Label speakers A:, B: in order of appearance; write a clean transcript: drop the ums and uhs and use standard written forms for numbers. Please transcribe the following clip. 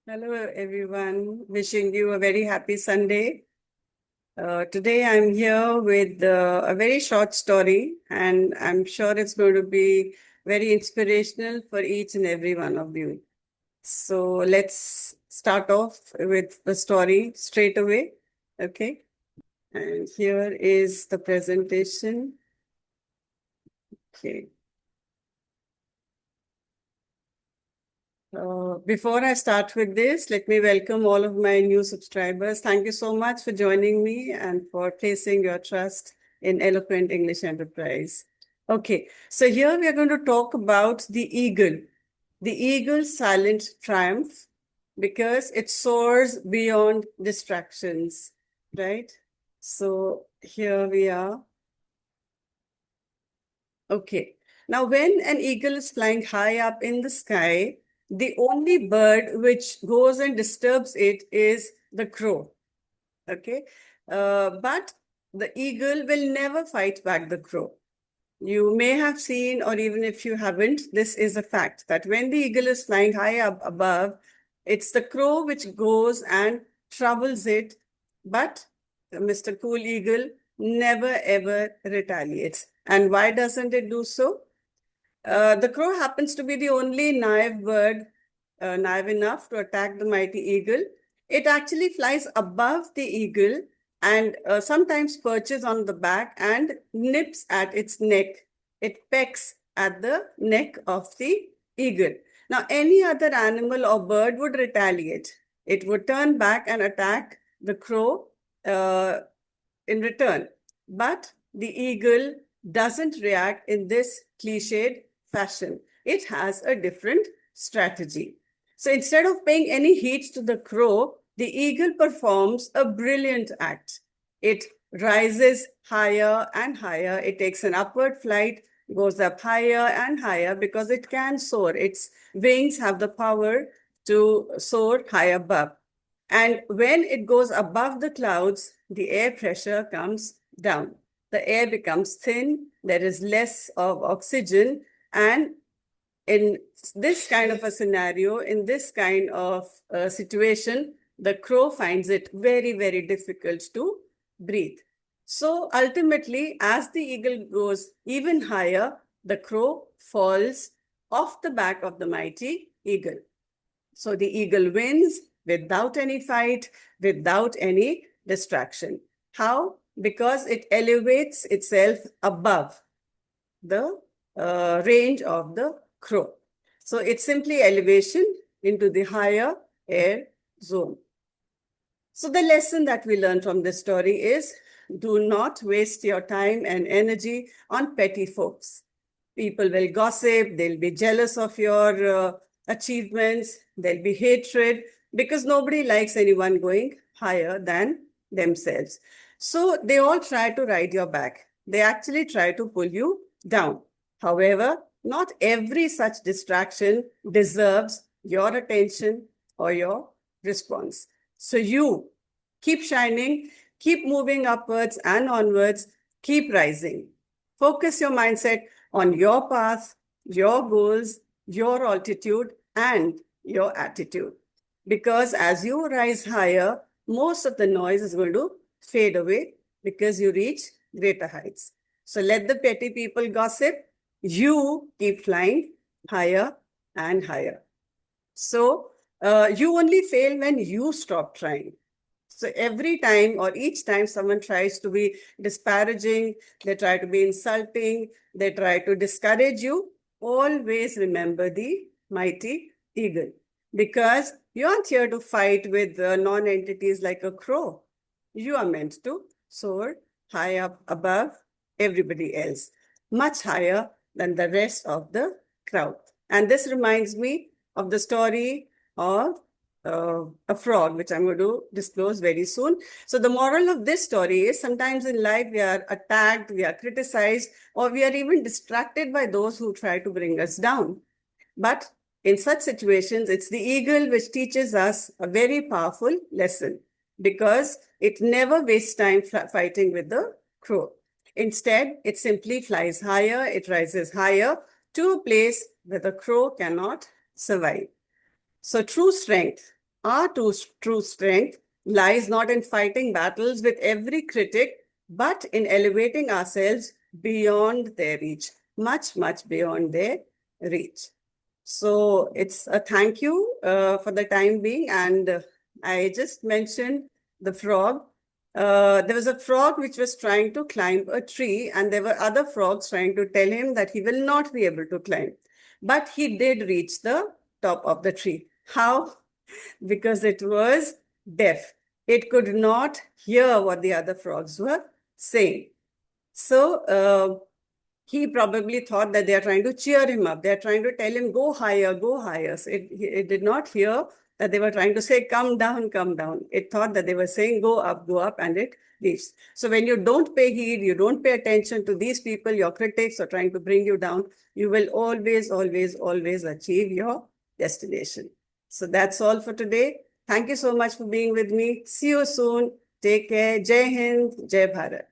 A: Hello, everyone. Wishing you a very happy Sunday. Today, I'm here with a very short story, and I'm sure it's going to be very inspirational for each and every one of you. So, let's start off with the story straight away. Okay. And here is the presentation. Okay. Before I start with this, let me welcome all of my new subscribers. Thank you so much for joining me and for placing your trust in Eloquent English Enterprise. Okay, so here we are going to talk about the eagle's silent triumph, because it soars beyond distractions, right? So here we are. Okay, now when an eagle is flying high up in the sky, the only bird which goes and disturbs it is the crow. Okay. But the eagle will never fight back the crow. You may have seen, or even if you haven't, this is a fact that when the eagle is flying high up above, it's the crow which goes and troubles it. But Mr. Cool Eagle never ever retaliates. And why doesn't it do so? The crow happens to be the only naive bird, naive enough to attack the mighty eagle. It actually flies above the eagle and sometimes perches on the back and nips at its neck. It pecks at the neck of the eagle. Now, any other animal or bird would retaliate. It would turn back and attack the crow uh, in return. But the eagle doesn't react in this cliched fashion. It has a different strategy. So instead of paying any heed to the crow, the eagle performs a brilliant act. It rises higher and higher. It takes an upward flight, goes up higher and higher because it can soar. Its wings have the power to soar high above. And when it goes above the clouds, the air pressure comes down. The air becomes thin, there is less of oxygen, and in this kind of a scenario, in this kind of situation, the crow finds it very, very difficult to breathe. So ultimately, as the eagle goes even higher, the crow falls off the back of the mighty eagle. So the eagle wins without any fight, without any distraction. How? Because it elevates itself above the range of the crow. So it's simply elevation into the higher air zone. So the lesson that we learn from this story is, do not waste your time and energy on petty folks. People will gossip, they'll be jealous of your achievements, there'll be hatred, because nobody likes anyone going higher than themselves. So they all try to ride your back. They actually try to pull you down. However, not every such distraction deserves your attention or your response. So you keep shining, keep moving upwards and onwards, keep rising. Focus your mindset on your path, your goals, your altitude, and your attitude. Because as you rise higher, most of the noise is going to fade away because you reach greater heights. So let the petty people gossip. You keep flying higher and higher. So you only fail when you stop trying. So every time or each time someone tries to be disparaging, they try to be insulting, they try to discourage you, always remember the mighty eagle. Because you aren't here to fight with non-entities like a crow. You are meant to soar high up above everybody else, much higher than the rest of the crowd. And this reminds me of the story of a frog, which I'm going to disclose very soon. So the moral of this story is, sometimes in life we are attacked, we are criticized, or we are even distracted by those who try to bring us down. But in such situations, it's the eagle which teaches us a very powerful lesson, because it never wastes time fighting with the crow. Instead, it simply flies higher, it rises higher to a place where the crow cannot survive. So true strength Our true strength lies not in fighting battles with every critic, but in elevating ourselves beyond their reach, much, much beyond their reach. So it's a thank you for the time being. And I just mentioned the frog. There was a frog which was trying to climb a tree, and there were other frogs trying to tell him that he will not be able to climb. But he did reach the top of the tree. How? Because it was deaf. It could not hear what the other frogs were saying. So he probably thought that they are trying to cheer him up. They are trying to tell him, go higher, go higher. So it did not hear that they were trying to say, come down, come down. It thought that they were saying, go up, and it reached. So when you don't pay heed, you don't pay attention to these people, your critics are trying to bring you down, you will always, always, always achieve your destination. So that's all for today. Thank you so much for being with me. See you soon. Take care. Jai Hind, Jai Bharat.